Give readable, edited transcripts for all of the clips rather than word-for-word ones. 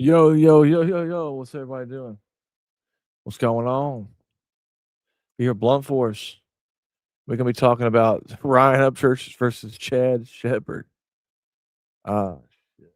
Yo, yo, yo, yo, yo. What's everybody doing? What's going on? Here, Bluntforce. We're going to be talking about Ryan Upchurch versus Chad Shepard. Shit.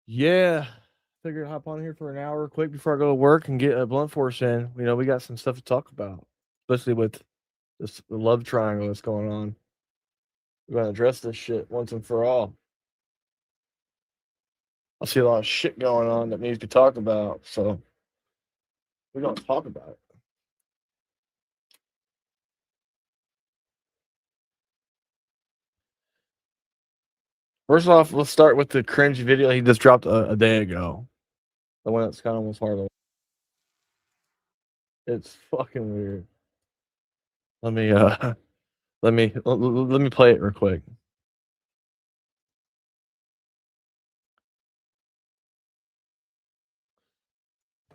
Yeah. Figured I'd hop on here for an hour quick before I go to work and get a Bluntforce in. You know, we got some stuff to talk about, especially with the love triangle that's going on. We're going to address this shit once and for all. I see a lot of shit going on that needs to be talked about, so we're going to talk about it. First off, let's start with the cringe video he just dropped a day ago. The one that's kind of almost hard to. It's fucking weird. Let me let me play it real quick.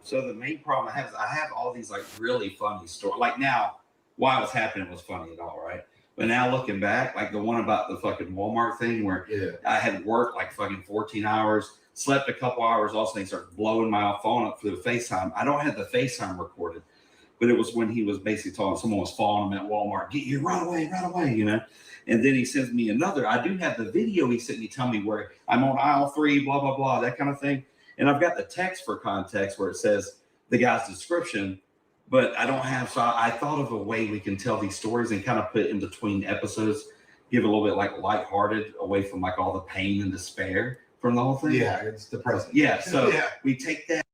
So the main problem I have all these like really funny stories. Like now, why it was happening was funny at all, right? But now looking back, like the one about the fucking Walmart thing where I had worked like fucking 14 hours, slept a couple hours, all of a sudden started blowing my phone up through the FaceTime. I don't have the FaceTime recorded, but it was when he was basically talking, someone was following him at Walmart, get you, run away, you know? And then he sends me another. I do have the video he sent me telling me where I'm on aisle 3, blah, blah, blah, that kind of thing. And I've got the text for context where it says the guy's description, but I don't have, so I thought of a way we can tell these stories and kind of put in between episodes, give it a little bit like lighthearted, away from like all the pain and despair from the whole thing. Yeah, it's depressing. Yeah, so we take that.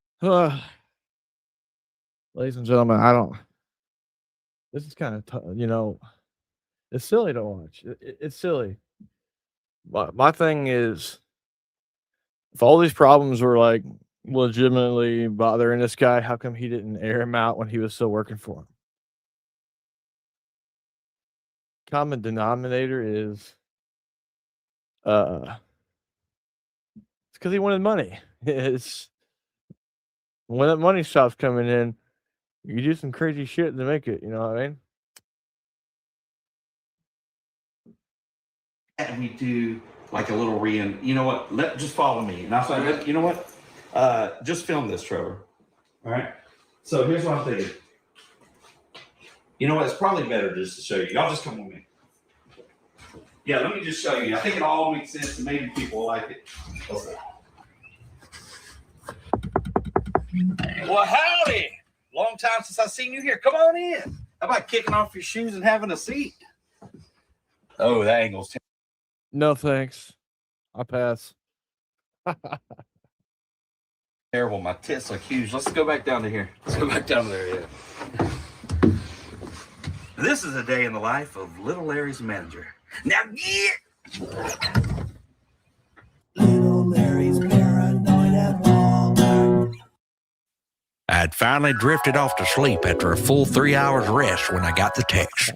Ladies and gentlemen, this is kind of, you know, it's silly to watch. It's silly. My thing is, if all these problems were like legitimately bothering this guy, how come he didn't air him out when he was still working for him? Common denominator is it's because he wanted money. It's when that money stops coming in, you do some crazy shit to make it, you know what I mean? And we do like a little you know what, just follow me. And I was like, you know what, just film this, Trevor. All right, so here's what I'm thinking. You know what, it's probably better just to show you. Y'all just come with me. Yeah, let me just show you. I think it all makes sense and maybe people will like it. Okay. Well, howdy. Long time since I've seen you here. Come on in. How about kicking off your shoes and having a seat? Oh, that angle's no thanks. I pass. terrible. My tits look huge. Let's go back down to here. Let's go back down there, yeah. This is a day in the life of Little Larry's manager. Now get! Little Larry's paranoid at Walmart. I'd finally drifted off to sleep after a full 3 hours rest when I got the text.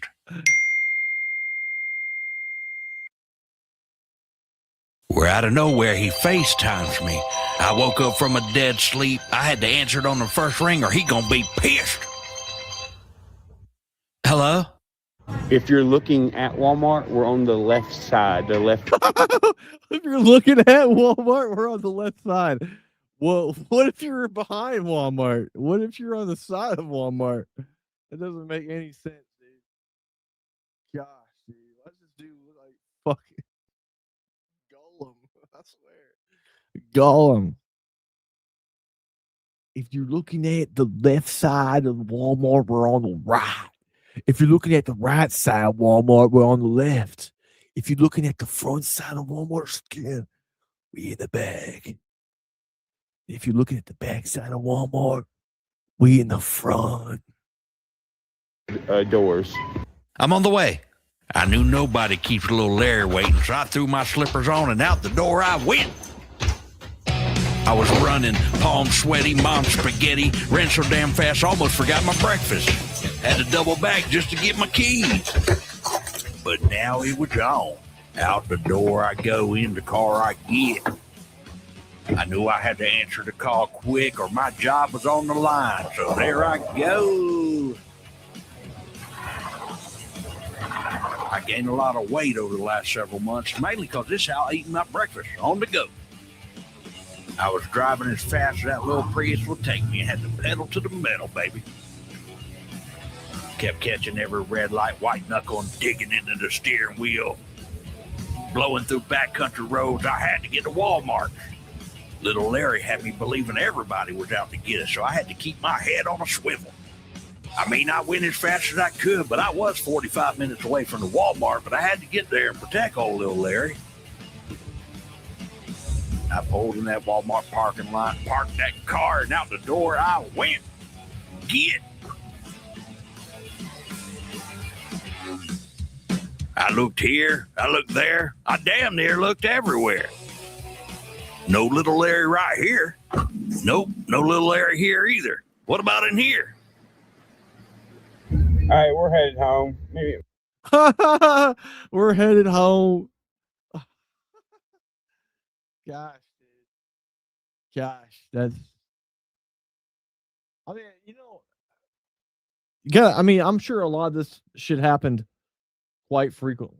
Where out of nowhere, he FaceTimes me. I woke up from a dead sleep. I had to answer it on the first ring or he gonna be pissed. Hello? If you're looking at Walmart, we're on the left side, the left. If you're looking at Walmart, we're on the left side. Well, what if you're behind Walmart? What if you're on the side of Walmart? It doesn't make any sense, dude. Gosh, dude. Why does this dude look like fucking Gollum? I swear. Gollum. If you're looking at the left side of Walmart, we're on the right. If you're looking at the right side of Walmart, we're on the left. If you're looking at the front side of Walmart, skin, we in the back. If you're looking at the back side of Walmart, we in the front. Doors. I'm on the way. I knew nobody keeps little Larry waiting, so I threw my slippers on and out the door I went. I was running, palms sweaty, mom spaghetti, ran so damn fast, almost forgot my breakfast. Had to double back just to get my keys. Now it was on. Out the door I go, in the car I get. I knew I had to answer the call quick or my job was on the line, so there I go. I gained a lot of weight over the last several months, mainly because this is how I eat my breakfast, on the go. I was driving as fast as that little Prius would take me and had the pedal to the metal, baby. Kept catching every red light, white knuckle, and digging into the steering wheel. Blowing through backcountry roads, I had to get to Walmart. Little Larry had me believing everybody was out to get us, so I had to keep my head on a swivel. I mean, I went as fast as I could, but I was 45 minutes away from the Walmart, but I had to get there and protect old little Larry. I pulled in that Walmart parking lot, parked that car, and out the door I went. Get. I looked here, I looked there, I damn near looked everywhere. No little Larry right here. Nope, no little Larry here either. What about in here? All right, we're headed home. Maybe. We're headed home. Gosh, dude. Gosh, that's. I mean, yeah. I mean, I'm sure a lot of this shit happened quite frequently.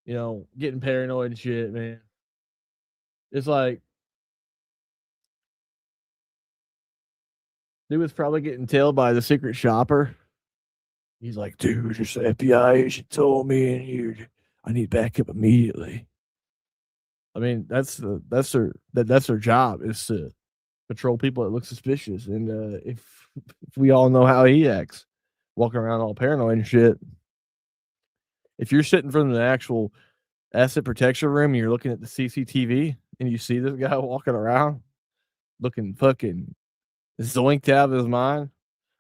Getting paranoid and shit, man. It's like, dude was probably getting tailed by the secret shopper. He's like, dude, it's the FBI agent told me in here. I need backup immediately. I mean, that's their job, is to patrol people that look suspicious. And if we all know how he acts, walking around all paranoid and shit. If you're sitting from the actual asset protection room and you're looking at the CCTV and you see this guy walking around looking fucking zoinked out of his mind,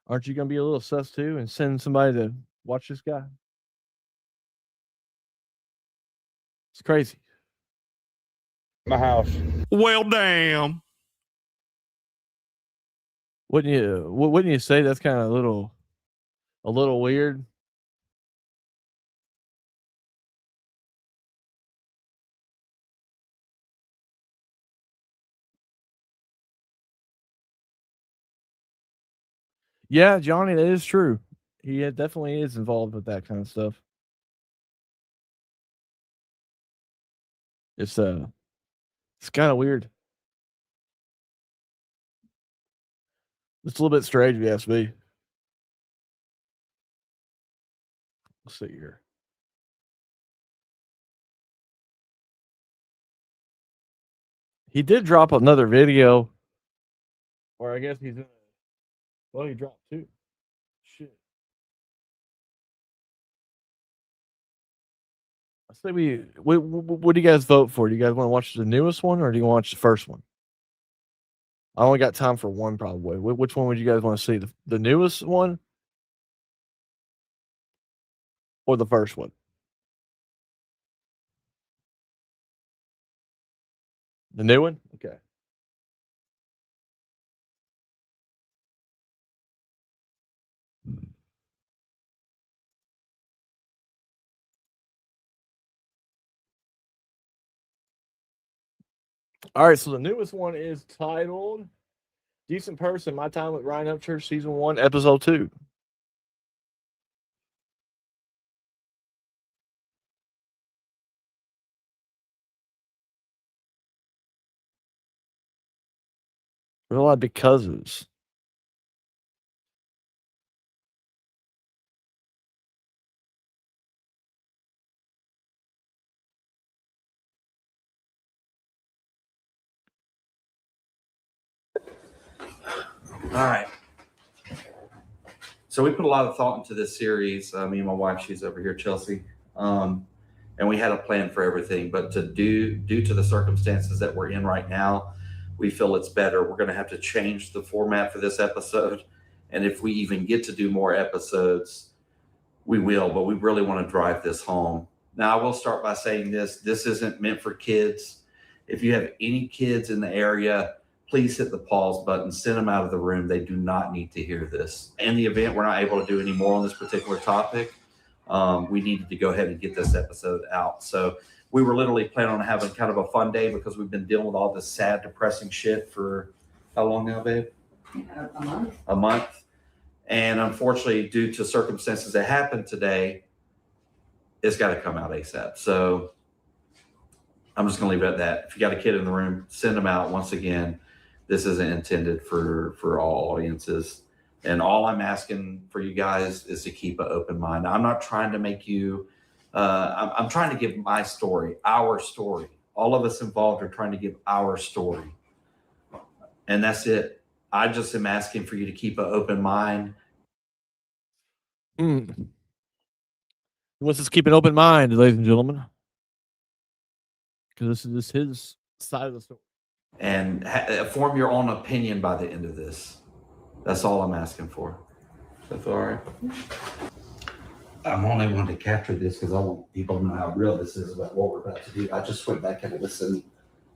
aren't you going to be a little sus too and send somebody to watch this guy? It's crazy. My house. Well, damn. Wouldn't you say that's kind of a little weird? Yeah, Johnny, that is true. He definitely is involved with that kind of stuff. It's kind of weird. It's a little bit strange, if you ask me. Let's see here. He did drop another video, or I guess he's in. Well, he dropped two. Shit. I say what do you guys vote for? Do you guys want to watch the newest one, or do you want to watch the first one? I only got time for one, probably. Which one would you guys want to see? The newest one or the first one? The new one? Okay. All right, so the newest one is titled Decent Person, My Time with Ryan Upchurch, Season 1, Episode 2. There's a lot of becauses. All right. So we put a lot of thought into this series. Me and my wife, she's over here, Chelsea. And we had a plan for everything, but due to the circumstances that we're in right now, we feel it's better. We're going to have to change the format for this episode. And if we even get to do more episodes, we will, but we really want to drive this home. Now, I will start by saying this isn't meant for kids. If you have any kids in the area, please hit the pause button, send them out of the room. They do not need to hear this. In the event we're not able to do any more on this particular topic, we needed to go ahead and get this episode out. So we were literally planning on having kind of a fun day because we've been dealing with all this sad, depressing shit for how long now, babe? A month. A month. And unfortunately, due to circumstances that happened today, it's got to come out ASAP. So I'm just going to leave it at that. If you got a kid in the room, send them out. Once again, this isn't intended for all audiences. And all I'm asking for you guys is to keep an open mind. I'm not trying to make you, I'm trying to give my story, our story. All of us involved are trying to give our story. And that's it. I just am asking for you to keep an open mind. He wants us to keep an open mind, ladies and gentlemen. Because this is his side of the story. And form your own opinion by the end of this. That's all I'm asking for. That's all right. I'm only wanting to capture this because I want people to know how real this is about what we're about to do. I just went back and listened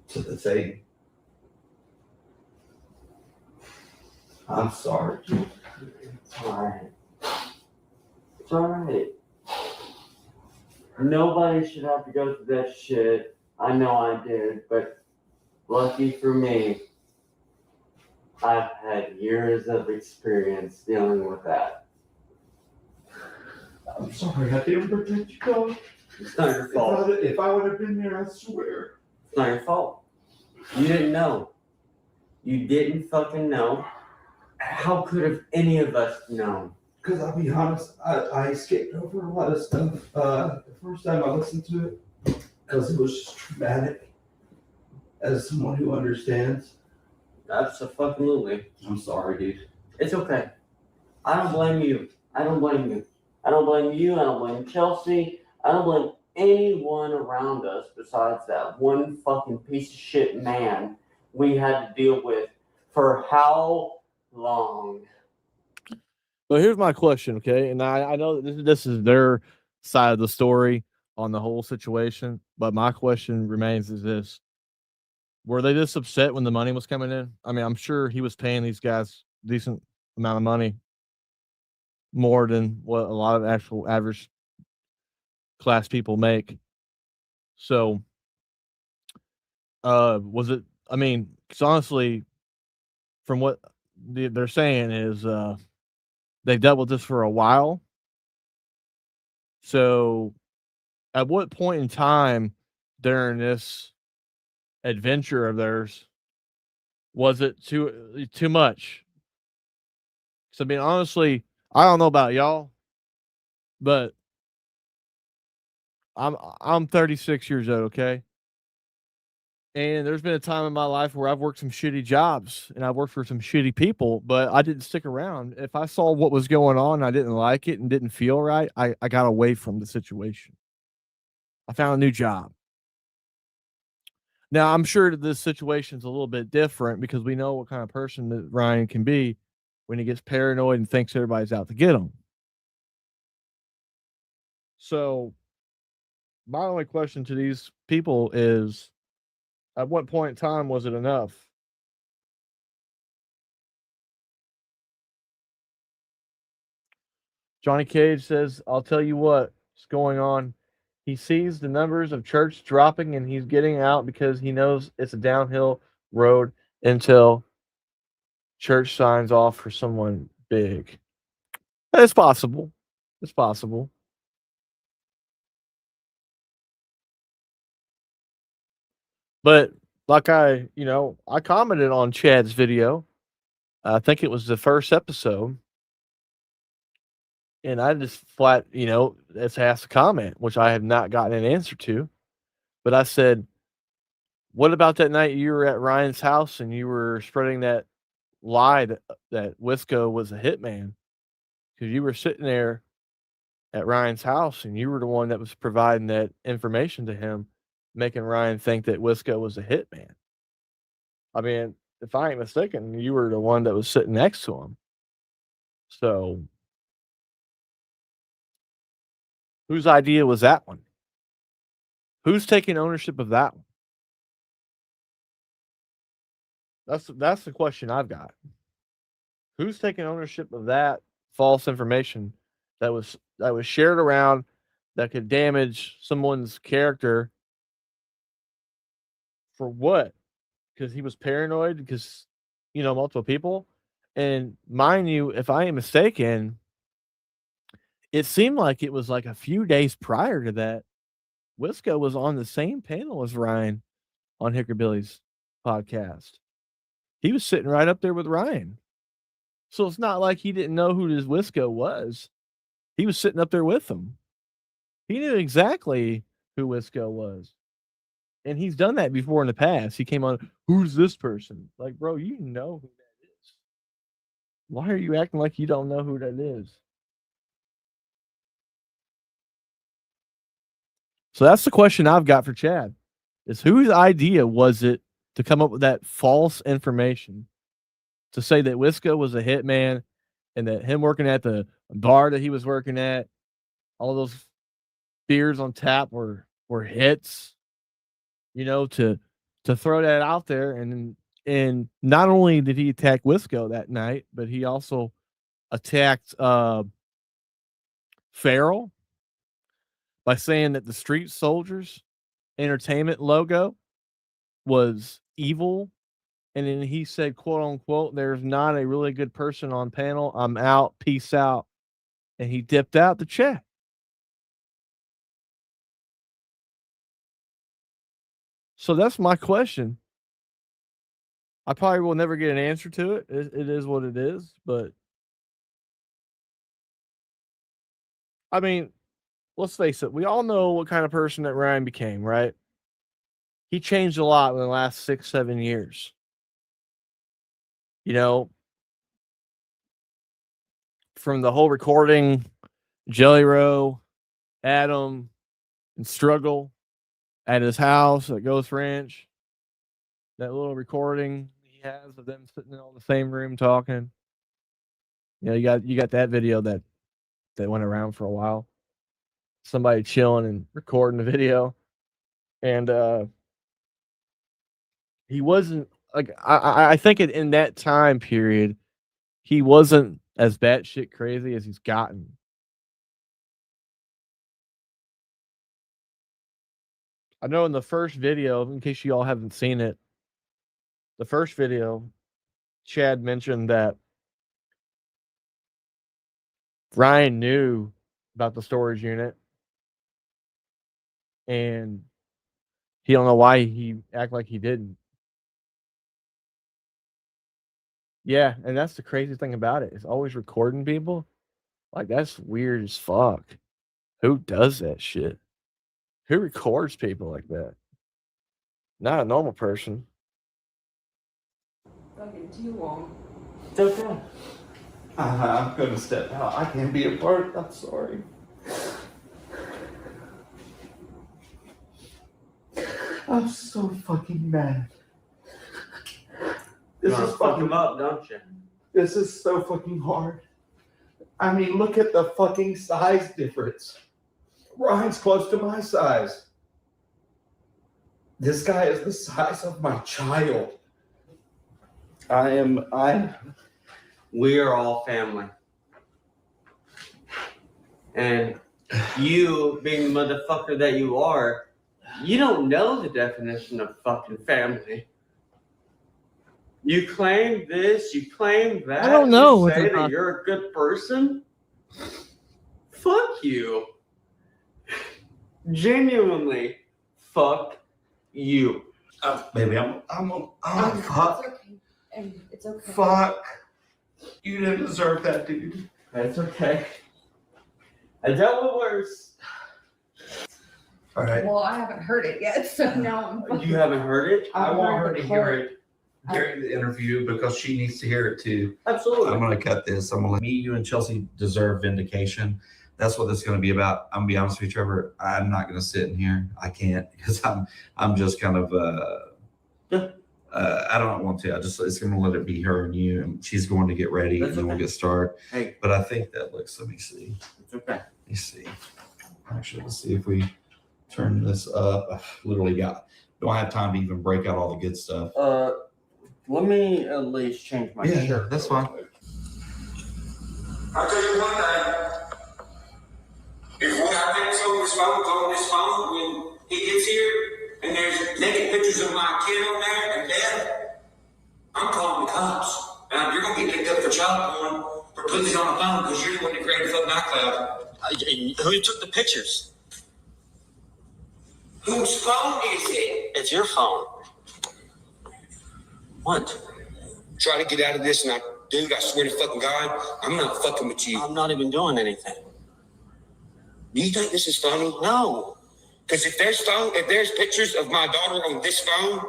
to the thing. I'm sorry. It's alright. It's alright. Nobody should have to go through that shit. I know I did, but lucky for me, I've had years of experience dealing with that. I'm sorry, I didn't protect you, dog. It's not your fault. If I would have been there, I swear. It's not your fault. You didn't know. You didn't fucking know. How could have any of us known? Because I'll be honest, I skipped over a lot of stuff the first time I listened to it because it was just traumatic. As someone who understands, Absolutely. I'm sorry, dude. It's okay. I don't blame you. I don't blame you. I don't blame you. I don't blame Chelsea. I don't blame anyone around us besides that one fucking piece of shit man we had to deal with for how long? But here's my question, okay? And I know that this is their side of the story on the whole situation, but my question remains is this. Were they just upset when the money was coming in? I mean, I'm sure he was paying these guys decent amount of money, more than what a lot of actual average class people make. So, was it, I mean, because honestly, from what they're saying is, they've dealt with this for a while. So, at what point in time during this adventure of theirs was it too much? So, I mean, honestly, I don't know about y'all, but I'm 36 years old, okay? And there's been a time in my life where I've worked some shitty jobs and I've worked for some shitty people, but I didn't stick around. If I saw what was going on and I didn't like it and didn't feel right, I got away from the situation. I found a new job. Now, I'm sure that this situation's a little bit different because we know what kind of person that Ryan can be when he gets paranoid and thinks everybody's out to get him. So, my only question to these people is, at what point in time was it enough? Johnny Cage says, I'll tell you what's going on. He sees the numbers of church dropping and he's getting out because he knows it's a downhill road until church signs off for someone big. It's possible. It's possible. But like I commented on Chad's video. I think it was the first episode. And I just flat, it's asked a comment, which I have not gotten an answer to. But I said, what about that night you were at Ryan's house and you were spreading that lie that Wisco was a hitman? Because you were sitting there at Ryan's house and you were the one that was providing that information to him, making Ryan think that Wisco was a hitman. I mean, if I ain't mistaken, you were the one that was sitting next to him. So, whose idea was that one? Who's taking ownership of that one? That's the question I've got. Who's taking ownership of that false information that was shared around that could damage someone's character. For what? Because he was paranoid because, multiple people. And mind you, if I am mistaken, it seemed like it was like a few days prior to that, Wisco was on the same panel as Ryan on Hickorbilly's podcast. He was sitting right up there with Ryan. So it's not like he didn't know who this Wisco was. He was sitting up there with him. He knew exactly who Wisco was. And he's done that before in the past. He came on, who's this person? Like, bro, you know who that is. Why are you acting like you don't know who that is? So that's the question I've got for Chad. Is whose idea was it to come up with that false information? To say that Wisco was a hitman and that him working at the bar that he was working at, all those beers on tap were hits, to throw that out there. And not only did he attack Wisco that night, but he also attacked Farrell by saying that the Street Soldiers Entertainment logo was evil. And then he said, quote unquote, there's not a really good person on panel. I'm out. Peace out. And he dipped out the chat. So that's my question. I probably will never get an answer to it. It is what it is. But I mean, let's face it. We all know what kind of person that Ryan became, right? He changed a lot in the last 6-7 years. From the whole recording, Jelly Roll, Adam, and Struggle at his house at Ghost Ranch. That little recording he has of them sitting in the same room talking. You got that video that went around for a while. Somebody chilling and recording the video. And he wasn't like I think in that time period, he wasn't as batshit crazy as he's gotten. I know in the first video, in case you all haven't seen it, the first video, Chad mentioned that Ryan knew about the storage unit, and he don't know why he act like he didn't. Yeah, and that's the crazy thing about it. It's always recording people. Like, that's weird as fuck. Who does that shit? Who records people like that? Not a normal person. Fucking too long. It's okay. I'm gonna step out. I can't be a part. I'm sorry. I'm so fucking mad. This is fuck him fucking up, don't you? This is so fucking hard. I mean, look at the fucking size difference. Ryan's close to my size. This guy is the size of my child. We are all family. And you, being the motherfucker that you are, you don't know the definition of fucking family. You claim this, you claim that. I don't know. You say that you're a good person. Fuck you. Genuinely, fuck you. Baby, fuck. It's okay. And it's okay. Fuck. You didn't deserve that, dude. That's okay. I dealt with worse. All right. Well, I haven't heard it yet, so now I'm fucking. You haven't heard it? I want her to hear part. it during the interview because she needs to hear it too. Absolutely. I'm going to cut this. I'm going to let me, you, and Chelsea deserve vindication. That's what this is going to be about. I'm going to be honest with you, Trevor. I'm not going to sit in here. I can't because I'm just kind of I don't want to. It's going to let it be her and you, and she's going to get ready, and then we'll get started. Hey, but I think that looks. Let me see. it's okay. Let me see. Actually, let's see if we turn this up. I literally don't have time to even break out all the good stuff. Let me at least change my shirt. That's fine. I'll tell you one thing. If what I think's on this phone when he gets here, and there's naked pictures of my kid on there and dead, I'm calling the cops. Now you're gonna get picked up for child porn for putting it on the phone because you're the one that created fucking iCloud. Who took the pictures? Whose phone is it? It's your phone. What? Try to get out of this, and dude, I swear to fucking God, I'm not fucking with you. I'm not even doing anything. Do you think this is funny? No. Because if there's pictures of my daughter on this phone,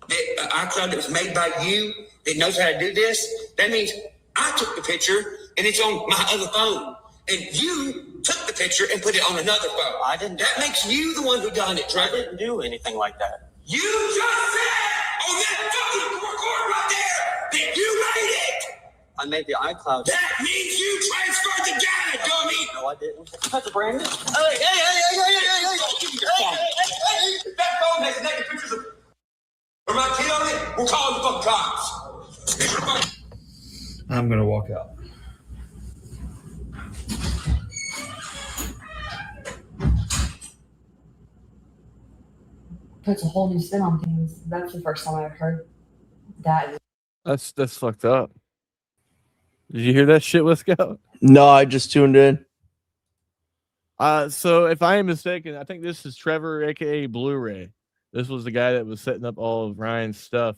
that iCloud that was made by you, that knows how to do this, that means I took the picture and it's on my other phone. And you took the picture and put it on another phone. I didn't. That makes you the one who done it, Trevor. I didn't do anything like that. You just said on that fucking record right there that you made it. I made the iCloud. That means you transferred the data, dummy. No, I didn't. That's a brand new. Hey. That phone has naked pictures of my kid on it. We're calling the fucking cops. I'm gonna walk out. Puts a whole new spin on things. That's the first time I've heard that. That's fucked up. Did you hear that shit, Wisco? No, I just tuned in. So if I am mistaken, I think this is Trevor, aka Blu-ray. This was the guy that was setting up all of Ryan's stuff,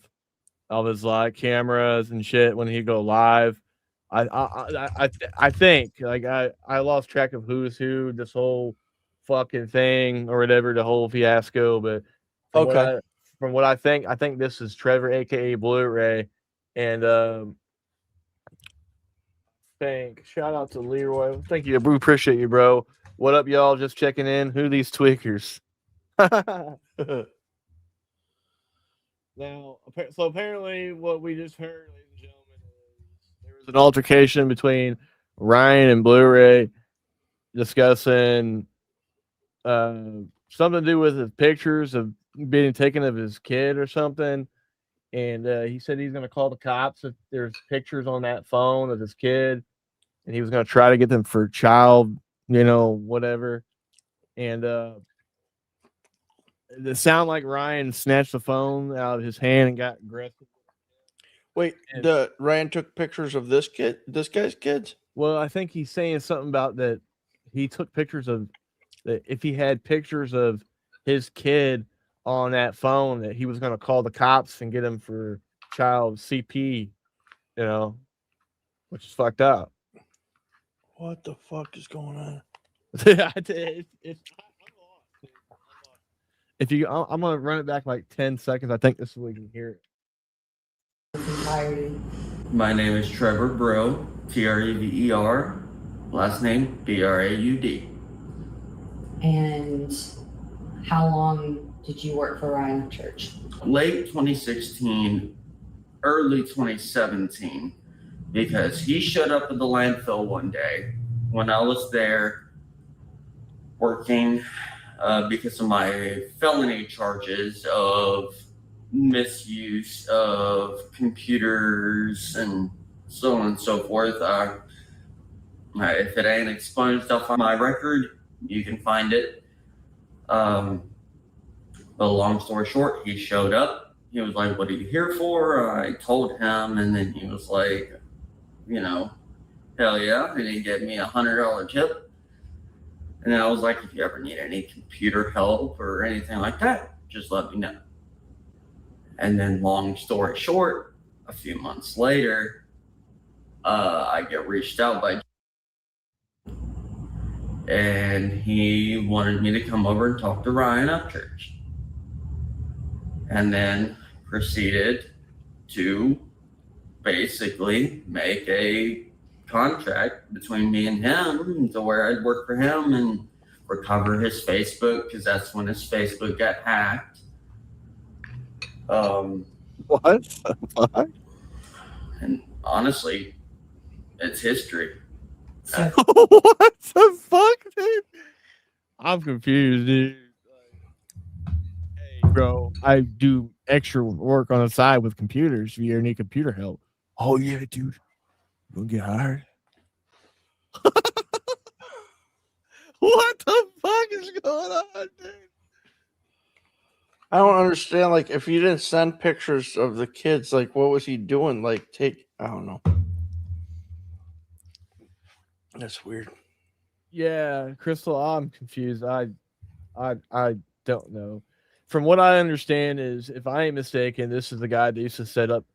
all of his live cameras and shit when he'd go live. I think like I lost track of who's who, this whole fucking thing or whatever, the whole fiasco. But from what I think this is Trevor, aka Blu-ray, and shout out to Leroy. Thank you, we appreciate you, bro. What up, y'all? Just checking in. Who these tweakers? Now, so apparently, what we just heard, ladies and gentlemen, is there was an altercation between Ryan and Blu-ray discussing something to do with his pictures of being taken of his kid or something. And he said he's going to call the cops if there's pictures on that phone of his kid, and he was going to try to get them for child, whatever. And it sounded like Ryan snatched the phone out of his hand and got aggressive. Wait, Ryan took pictures of this guy's kids? Well, I think he's saying something about that he took pictures of that if he had pictures of his kid on that phone, that he was going to call the cops and get him for child CP, which is fucked up. What the fuck is going on? If you, I'm gonna run it back like 10 seconds. I think this is where you can hear it. My name is Trevor Bro, Trever, last name Braud. And how long did you work for Ryan Upchurch? Late 2016, early 2017, because he showed up at the landfill one day when I was there working because of my felony charges of misuse of computers and so on and so forth. If it ain't expunged off on my record, you can find it. But long story short, he showed up. He was like, "What are you here for?" I told him, and then he was like, hell yeah. And he gave me $100 tip. And I was like, if you ever need any computer help or anything like that, just let me know. And then long story short, a few months later, I get reached out by, and he wanted me to come over and talk to Ryan Upchurch. And then proceeded to basically make a contract between me and him to where I'd work for him and recover his Facebook, because that's when his Facebook got hacked. What? And honestly, it's history. What the fuck, dude? I'm confused, dude. Hey, bro, I do extra work on the side with computers. If you ever need computer help. Oh yeah, dude. You gonna get hired? What the fuck is going on, dude? I don't understand. Like, if you didn't send pictures of the kids, like, what was he doing? Like, I don't know. That's weird. Yeah, Crystal, I'm confused. I don't know. From what I understand is, if I ain't mistaken, this is the guy that used to set up.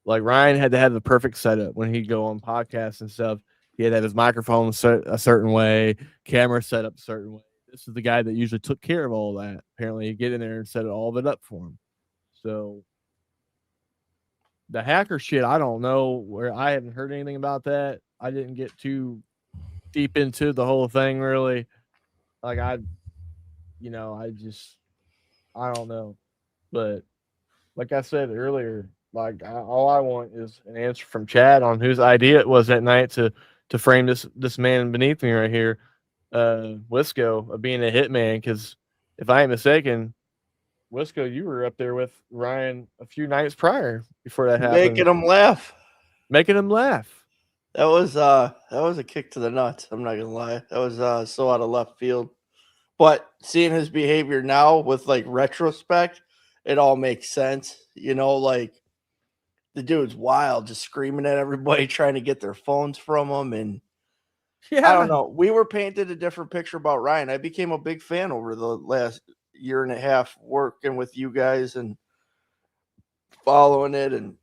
Like Ryan had to have the perfect setup when he'd go on podcasts and stuff. He had to have his microphone set a certain way, camera set up a certain way. This is the guy that usually took care of all that. Apparently, he'd get in there and set all of it up for him. So the hacker shit, I don't know. Where I haven't heard anything about that. I didn't get too deep into the whole thing, really. Like I don't know. But like I said earlier, all I want is an answer from Chad on whose idea it was that night to frame this man beneath me right here, Wisco, of being a hitman. Because if I ain't mistaken, Wisco, you were up there with Ryan a few nights prior before that happened, Making him laugh. That was a kick to the nuts. I'm not gonna lie. That was so out of left field. But seeing his behavior now with like retrospect, it all makes sense. You know, like the dude's wild, just screaming at everybody, trying to get their phones from him. And I don't know. We were painted a different picture about Ryan. I became a big fan over the last year and a half working with you guys and following it. And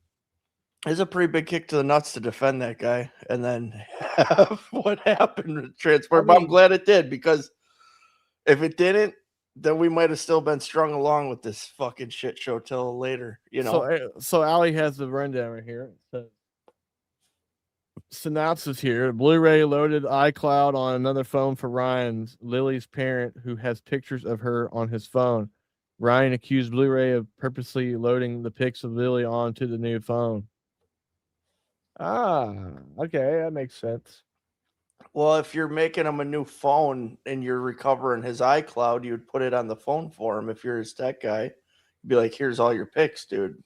it's a pretty big kick to the nuts to defend that guy. And then what happened transpired. But I'm glad it did, because if it didn't, then we might have still been strung along with this fucking shit show till later, you know. So Allie has the rundown right here. Synopsis here: Blu-ray loaded iCloud on another phone for Ryan's, Lily's parent, who has pictures of her on his phone. Ryan accused Blu-ray of purposely loading the pics of Lily onto the new phone. Okay, that makes sense. Well, if you're making him a new phone and you're recovering his iCloud, you would put it on the phone for him. If you're his tech guy, you'd be like, here's all your pics, dude.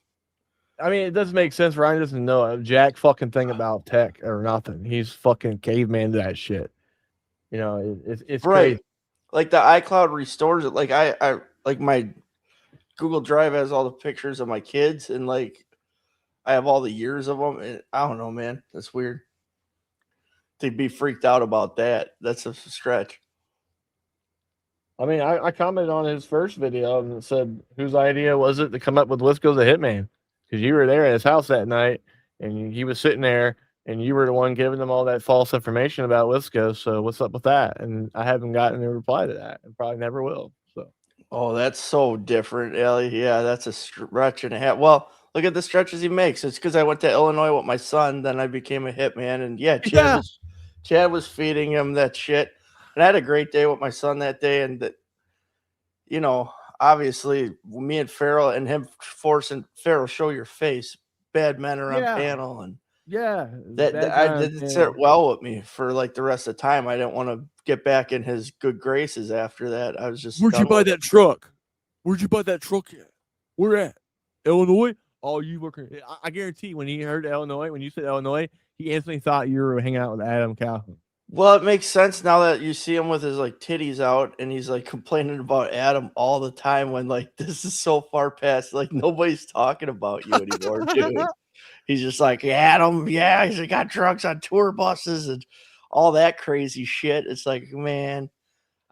I mean, it doesn't make sense. Ryan doesn't know a jack fucking thing about tech or nothing. He's fucking caveman to that shit. You know, it's right. crazy. Like the iCloud restores it. Like I like my Google Drive has all the pictures of my kids, and like I have all the years of them. And I don't know, man. That's weird. They'd be freaked out about that. That's a stretch. I mean, I commented on his first video and said, whose idea was it to come up with Wisco the Hitman? Because you were there at his house that night, and he was sitting there, and you were the one giving them all that false information about Wisco. So what's up with that? And I haven't gotten a reply to that, and probably never will. So, oh, that's so different, Ellie. Yeah, that's a stretch and a half. Well, look at the stretches he makes. It's because I went to Illinois with my son, then I became a hitman, and Chad was feeding him that shit. And I had a great day with my son that day. And that, you know, obviously me and Farrell and him forcing Farrell, show your face. Bad men are on panel. And that didn't sit well with me for like the rest of the time. I didn't want to get back in his good graces after that. I was just, where'd you buy that truck? Where'd you buy that truck at? Where at? Illinois? Oh, you working? I guarantee when he heard Illinois, when you said Illinois, he instantly thought you were hanging out with Adam Calhoun. Well, it makes sense now that you see him with his like titties out and he's like complaining about Adam all the time, when like this is so far past, like nobody's talking about you anymore, dude. He's just like, Adam, yeah, he's got drugs on tour buses and all that crazy shit. It's like, man,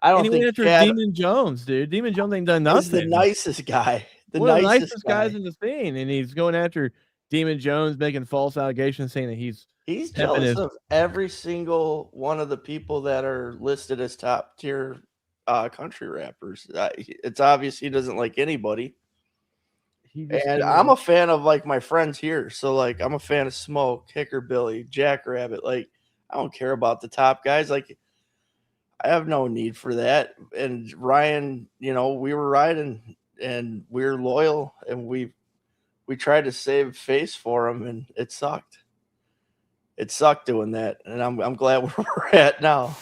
I don't think Demon Jones, dude. Demon Jones ain't done nothing. He's the nicest guy. One of the nicest guys in the scene, and he's going after Demon Jones, making false allegations, saying that he's jealous of every single one of the people that are listed as top tier country rappers. It's obvious he doesn't like anybody. And I'm a fan of like my friends here. So like I'm a fan of Smoke, Hickerbilly, Jackrabbit. Like I don't care about the top guys. Like I have no need for that. And Ryan, you know, we were riding and we were loyal, and we tried to save face for him, and it sucked. It sucked doing that, and I'm glad where we're at now.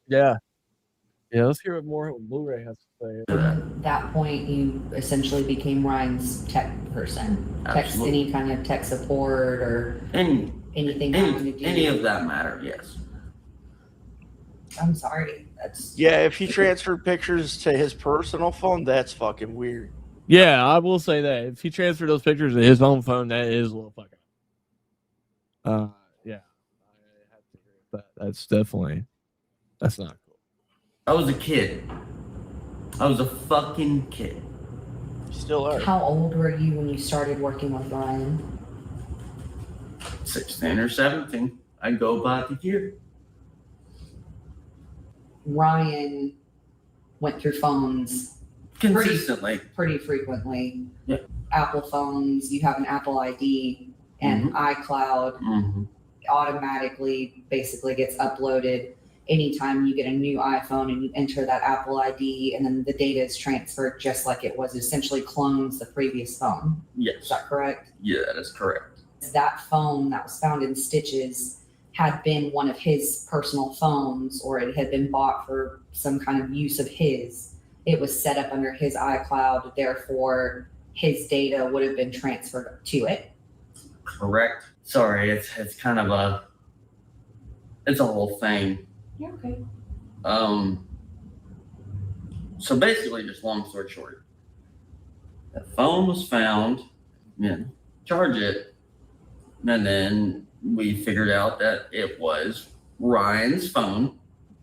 Yeah. Let's hear what more Blu-ray has to say. At that point, you essentially became Ryan's tech person. Absolutely. Any kind of tech support or anything. Any of that matter, yes. I'm sorry. That's Yeah, if he transferred pictures to his personal phone, that's fucking weird. Yeah, I will say that if he transferred those pictures to his own phone, that is a little fucking. Yeah, I have to agree with that. That's not cool. I was a kid. I was a fucking kid. Still are. How old were you when you started working with Ryan? 16 or 17. I go by the year. Ryan went through phones Consistently. pretty frequently. Yeah. Apple phones, you have an Apple ID, and iCloud automatically basically gets uploaded anytime you get a new iPhone and you enter that Apple ID, and then the data is transferred just like it was. It essentially clones the previous phone. Yes. Is that correct? Yeah, that is correct. That phone that was found in stitches had been one of his personal phones, or it had been bought for some kind of use of his. It was set up under his iCloud, therefore his data would have been transferred to it. Correct. Sorry, it's kind of it's a whole thing. Yeah, okay. So basically, just long story short, the phone was found, charge it, and then we figured out that it was Ryan's phone.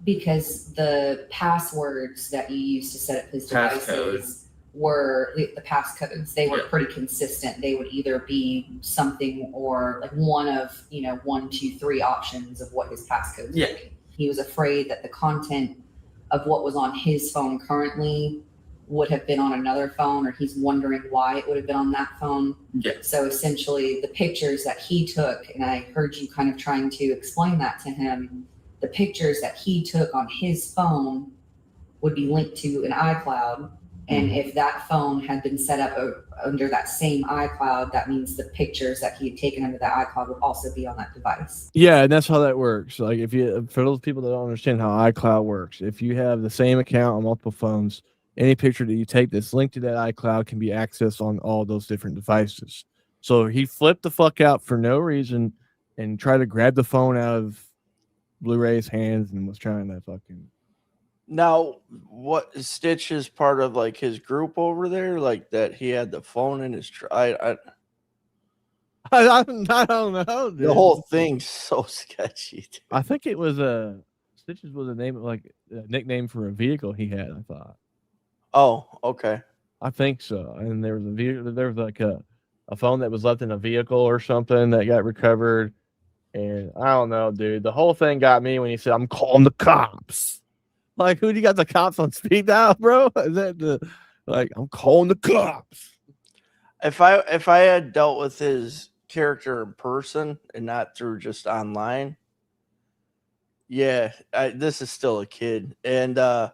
Because the passwords that you used to set up his devices Passcode. were the passcodes. They were pretty consistent. They would either be something or like one of, 1, 2, 3 options of what his passcodes Yeah. would be. He was afraid that the content of what was on his phone currently would have been on another phone, or he's wondering why it would have been on that phone. Yeah. So essentially the pictures that he took, and I heard you kind of trying to explain that to him, the pictures that he took on his phone would be linked to an iCloud. And if that phone had been set up under that same iCloud, that means the pictures that he had taken under that iCloud would also be on that device. Yeah, and that's how that works. Like for those people that don't understand how iCloud works, if you have the same account on multiple phones, any picture that you take that's linked to that iCloud can be accessed on all those different devices. So he flipped the fuck out for no reason and tried to grab the phone out of Blu-ray's hands and was trying to fucking. Now, what Stitch is part of like his group over there, like that he had the phone in his I don't know. Dude. The whole thing's so sketchy. Dude. I think it was Stitches was a name like a nickname for a vehicle he had. I thought. Oh, okay. I think so. And there was a vehicle. There was like a phone that was left in a vehicle or something that got recovered. And I don't know, dude. The whole thing got me when he said, "I'm calling the cops." Like, who do you got the cops on speed dial, bro? Is that I'm calling the cops? If I had dealt with his character in person and not through just online, yeah, this is still a kid, and I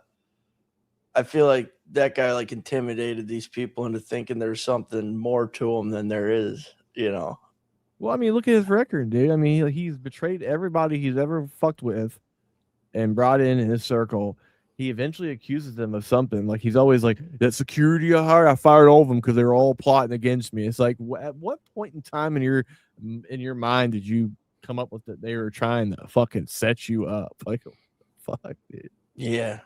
feel like that guy like intimidated these people into thinking there's something more to him than there is, Well, I mean, look at his record, dude. I mean, he's betrayed everybody he's ever fucked with and brought in his circle. He eventually accuses them of something. Like, he's always like, that security I hired, I fired all of them because they were all plotting against me. It's like, at what point in time in your mind did you come up with that they were trying to fucking set you up? Like, fuck, dude. Yeah.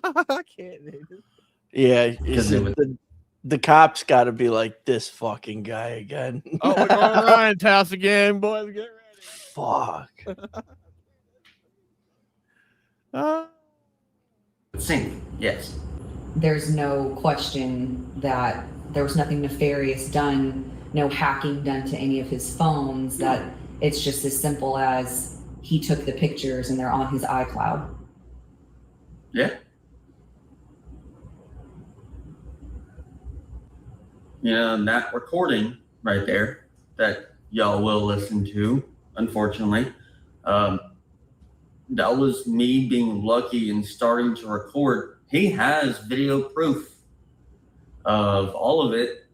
I can't, dude. Yeah, the cops got to be like, this fucking guy again. Oh, we're going to Ryan's house again, boys. Get ready. Fuck. Sync, yes. There's no question that there was nothing nefarious done, no hacking done to any of his phones, that it's just as simple as he took the pictures and they're on his iCloud. Yeah. And that recording right there that y'all will listen to, unfortunately, that was me being lucky and starting to record. He has video proof of all of it.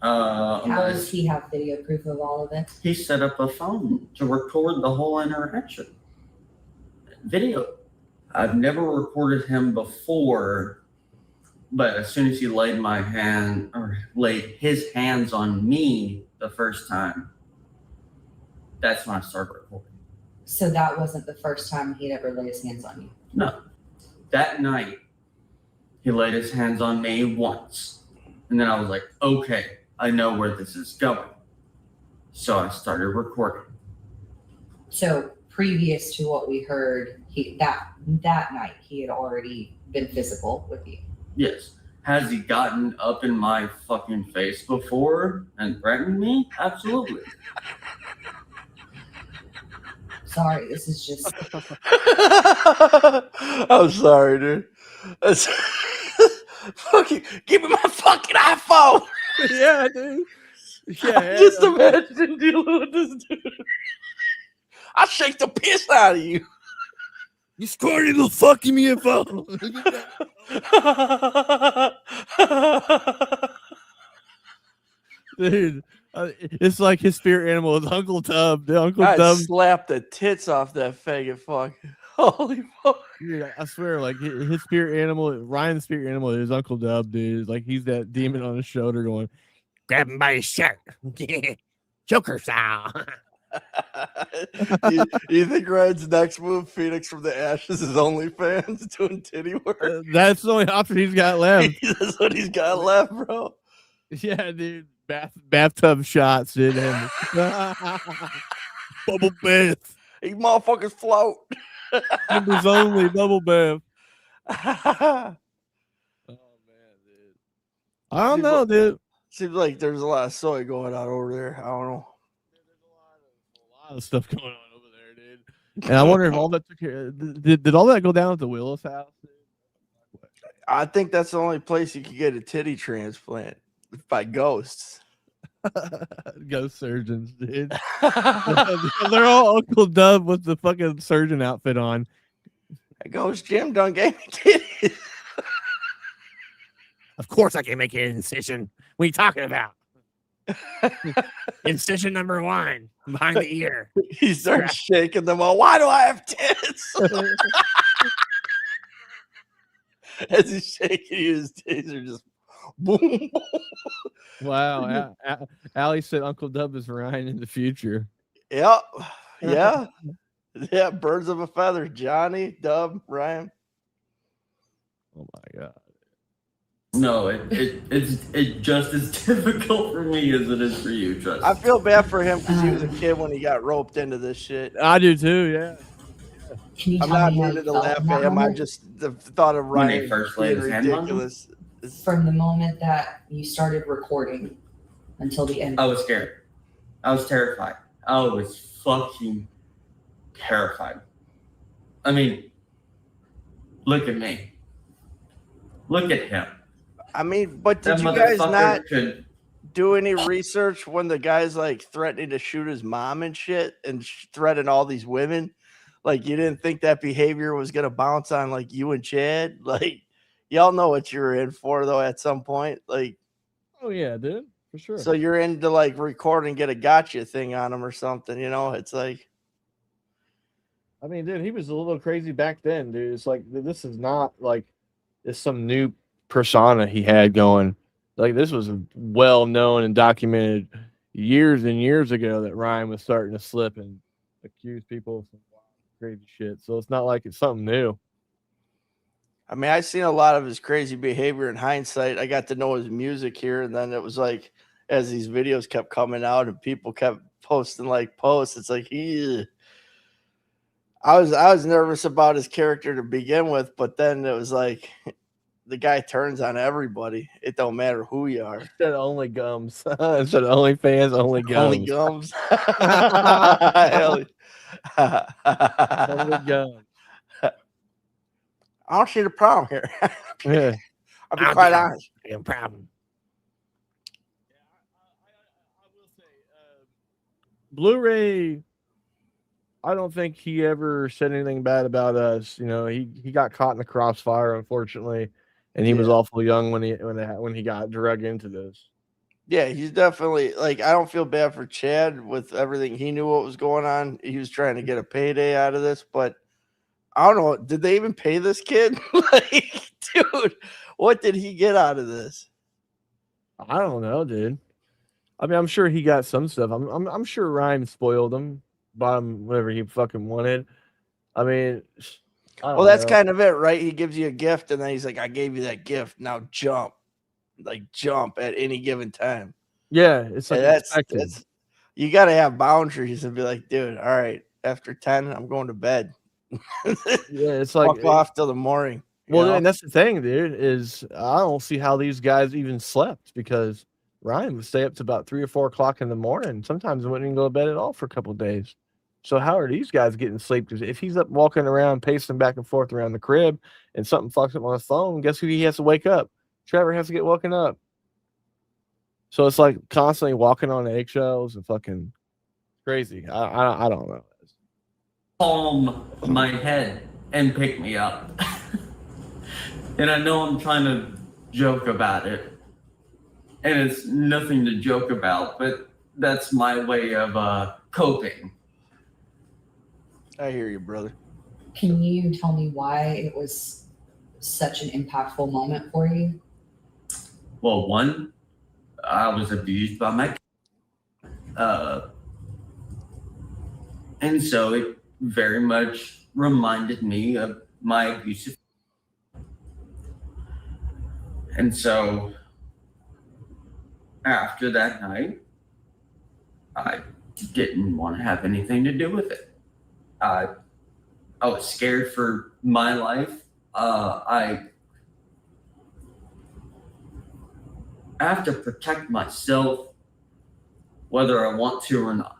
How does he have video proof of all of it? He set up a phone to record the whole interaction. Video. I've never recorded him before, but as soon as he laid his hands on me the first time, that's when I started recording. So that wasn't the first time he'd ever laid his hands on you? No. that night, he laid his hands on me once. And then I was like, okay, I know where this is going. So I started recording. So previous to what we heard, that night he had already been physical with you. Yes. Has he gotten up in my fucking face before and threatened me? Absolutely. Sorry, this is just. I'm sorry, dude. Fucking give me my fucking iPhone. Yeah, dude. Yeah, Just imagine dealing with this dude. I shake the piss out of you. You squirted the fucking me a phone. Dude, it's like his spirit animal is Uncle Dub. The Uncle I Dub slapped the tits off that faggot fuck. Holy fuck. Dude, I swear, like his spirit animal, Ryan's spirit animal is Uncle Dub, dude. Like he's that demon on his shoulder going, grab him by his shirt. Joker style. you think Ryan's next move, Phoenix from the Ashes, is OnlyFans doing titty work? That's the only option he's got left. That's what he's got left, bro. Yeah, dude. Bathtub shots, dude. Bubble bath. These motherfuckers float. Members only, bubble bath. Oh, man, dude. I don't know, dude. Seems like there's a lot of soy going on over there. I don't know. A lot of stuff going on over there, dude. And I wonder if all that took care. Did all that go down at the Willis house? Dude? I think that's the only place you could get a titty transplant by ghosts. Ghost surgeons, dude. They're all Uncle Dub with the fucking surgeon outfit on. That ghost Jim done gave me titties. Of course I can make an incision. What are you talking about? Incision number 1 behind the ear. He starts shaking them all. Why do I have tits? As he's shaking, his tits are just boom, boom. Wow. Allie said Uncle Dub is Ryan in the future. Yep. Yeah. Yeah. Birds of a feather. Johnny, Dub, Ryan. Oh my God. No, it's just as difficult for me as it is for you, trust me. I feel bad for him because he was a kid when he got roped into this shit. I do too, yeah. Can you I'm tell not me how meaning you to felt laugh in that at him. I moment? just the thought of When they Ryan first laid being his hand on him? ridiculous. From the moment that you started recording until the end. I was scared. I was terrified. I was fucking terrified. I mean, look at me. Look at him. I mean, but did That you guys motherfucker not could- do any research when the guy's like threatening to shoot his mom and shit and threaten all these women? Like, you didn't think that behavior was going to bounce on like you and Chad? Like, y'all know what you're in for though at some point. Like, Oh yeah, dude. For sure. so you're into like record and get a gotcha thing on him or something, you know? It's like, I mean, dude, he was a little crazy back then, dude. It's like this is not like it's some new persona he had going. Like this was well known and documented years and years ago that Ryan was starting to slip and accuse people of some crazy shit. So it's not like it's something new. I mean, I've seen a lot of his crazy behavior in hindsight. I got to know his music here, and then it was like as these videos kept coming out and people kept posting like posts, it's like I was nervous about his character to begin with, but then it was like the guy turns on everybody. It don't matter who you are. Instead of only gums. Instead of only fans, only gums. Only gums. Hell yeah. Only gums. I don't see the problem here. Yeah. I'll be quite honest. No problem. I will say, Blu-ray, I don't think he ever said anything bad about us. You know, he got caught in the crossfire, unfortunately, and he was awful young when he got dragged into this. Yeah, he's definitely like, I don't feel bad for Chad with everything. He knew what was going on. He was trying to get a payday out of this, but I don't know. Did they even pay this kid? Like, dude, what did he get out of this? I don't know, dude. I mean, I'm sure he got some stuff. I'm sure Ryan spoiled him, bought him whatever he fucking wanted. I mean, Well, that's kind of it, right? He gives you a gift, and then he's like, "I gave you that gift. Now jump, jump at any given time." Yeah, it's like And expected. that's you got to have boundaries and be like, "Dude, all right, after 10, I'm going to bed." Yeah, it's like Fuck off till the morning. Well, and that's the thing, dude, is I don't see how these guys even slept because Ryan would stay up to about 3 or 4 o'clock in the morning. Sometimes wouldn't even go to bed at all for a couple of days. So how are these guys getting sleep? Because if he's up walking around, pacing back and forth around the crib, and something fucks up on his phone, guess who he has to wake up? Trevor has to get woken up. So it's like constantly walking on eggshells and fucking crazy. I don't know. Palm my head and pick me up. And I know I'm trying to joke about it, and it's nothing to joke about, but that's my way of coping. I hear you, brother. Can you tell me why it was such an impactful moment for you? Well, one, I was abused by my and so it very much reminded me of my abusive. And so after that night, I didn't want to have anything to do with it. I was scared for my life. I have to protect myself whether I want to or not.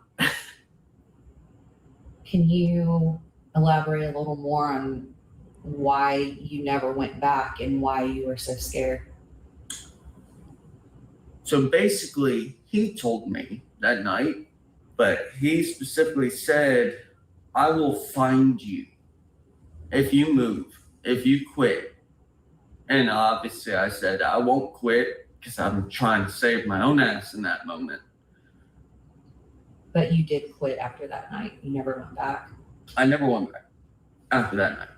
Can you elaborate a little more on why you never went back and why you were so scared? So basically, he told me that night, but he specifically said, I will find you if you move, if you quit. And obviously I said, I won't quit because I'm trying to save my own ass in that moment. But you did quit after that night. You never went back. I never went back after that night.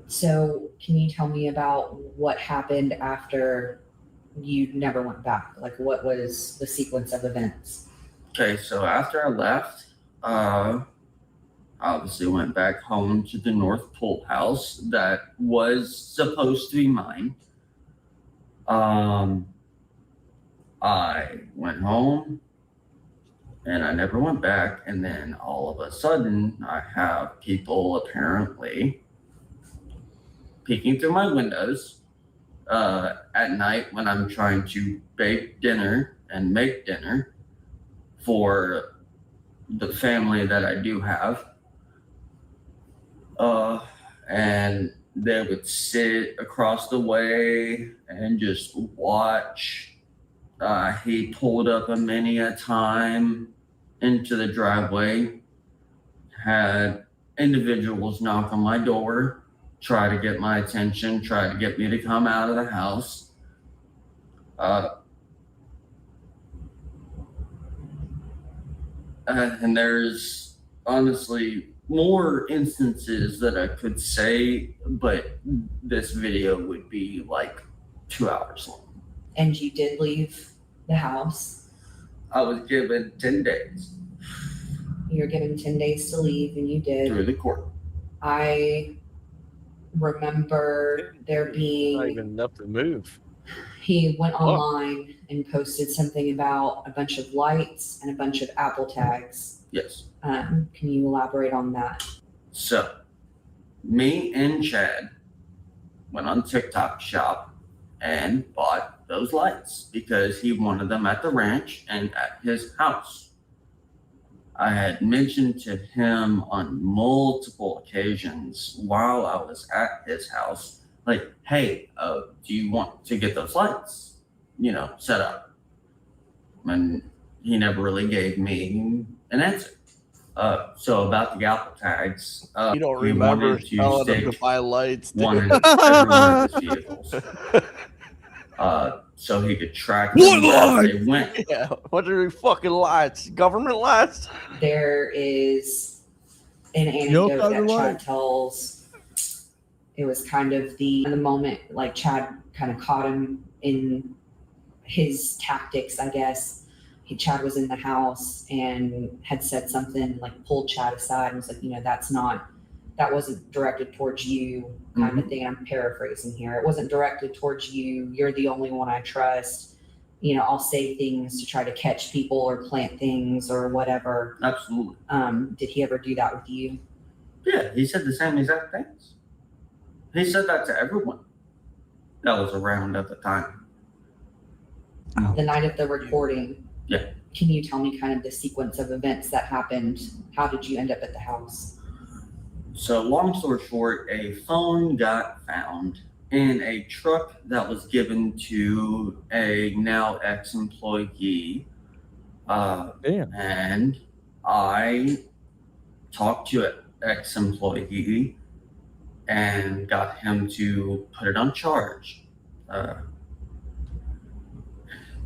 So can you tell me about what happened after you never went back? Like, what was the sequence of events? Okay, so after I left, I obviously went back home to the North Pool house that was supposed to be mine. I went home and I never went back. And then all of a sudden, I have people apparently peeking through my windows at night when I'm trying to bake dinner and make dinner for the family that I do have. And they would sit across the way and just watch. He pulled up many a time into the driveway, had individuals knock on my door, try to get my attention, try to get me to come out of the house. And there's honestly more instances that I could say, but this video would be like 2 hours long. And you did leave the house. I was given 10 days. You were given 10 days to leave, and you did. Through the court. I remember there being Not even enough to move. He went online and posted something about a bunch of lights and a bunch of Apple tags. Yes. Can you elaborate on that? So, me and Chad went on TikTok shop and bought those lights because he wanted them at the ranch and at his house. I had mentioned to him on multiple occasions while I was at his house, like, hey, do you want to get those lights, set up? And he never really gave me an answer. So about the Apple tags, you don't remember telling them to buy lights. One in every one of his vehicles. So he could track them where they went. Yeah, what are your fucking lights? Government lights? There is an anecdote that Chad tells. It was kind of the moment, like Chad kind of caught him in his tactics, I guess. Chad was in the house and had said something, like pulled Chad aside and was like, that's not that wasn't directed towards you, kind of thing. I'm paraphrasing here. It wasn't directed towards you. You're the only one I trust. You know, I'll say things to try to catch people or plant things or whatever. Absolutely. Did he ever do that with you? Yeah, he said the same exact things. He said that to everyone that was around at the time. The night of the recording. Yeah. Can you tell me kind of the sequence of events that happened? How did you end up at the house? So long story short, a phone got found in a truck that was given to a now ex-employee. Damn. And I talked to an ex-employee and got him to put it on charge.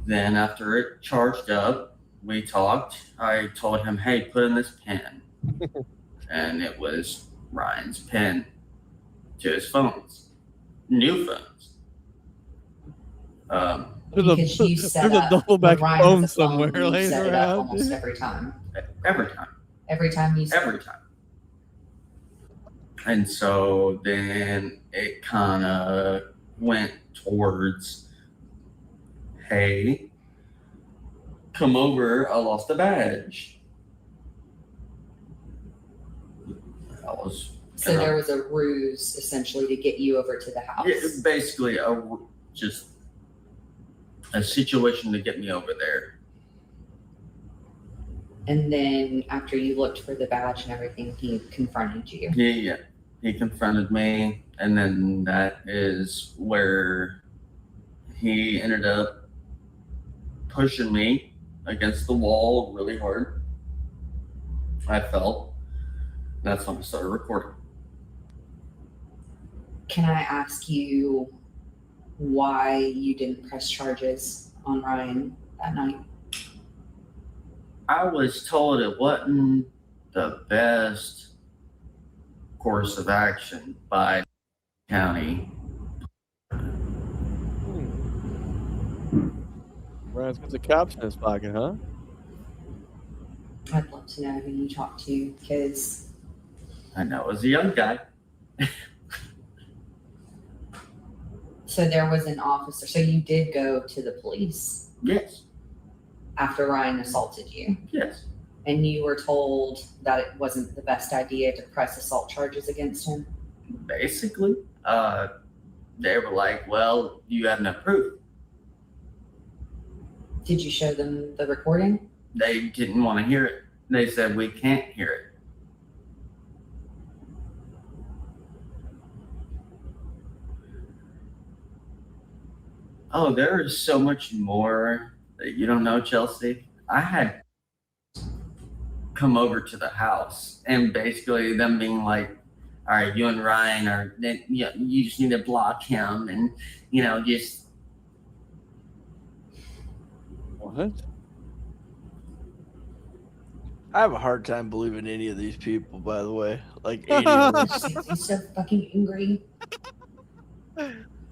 Then after it charged up, we talked. I told him, hey, put in this pen. And it was Ryan's pen to his phones. New phones. Because you set there's up a double-back Ryan phone has a phone, somewhere you laying set it around. up almost every time. Every time. Every time you set Every time. And so then it kind of went towards, hey, come over, I lost a badge. So there was a ruse essentially to get you over to the house. Yeah, basically just a situation to get me over there. And then after you looked for the badge and everything, he confronted you. Yeah. He confronted me, and then that is where he ended up pushing me against the wall really hard. I fell. That's when I started recording. Can I ask you why you didn't press charges on Ryan that night? I was told it wasn't the best course of action by county. Ryan's got the cops in his pocket, huh? I'd love to know who you talked to, because I know it was a young guy. So there was an officer. So you did go to the police? Yes. After Ryan assaulted you? Yes. And you were told that it wasn't the best idea to press assault charges against him? Basically, they were like, well, you have no proof. Did you show them the recording? They didn't want to hear it. They said, we can't hear it. Oh, there is so much more that you don't know, Chelsea. I had come over to the house and basically them being like, all right, you and Ryan are, you just need to block him and, just. What? I have a hard time believing any of these people, by the way. Like, any of them. He's so fucking angry.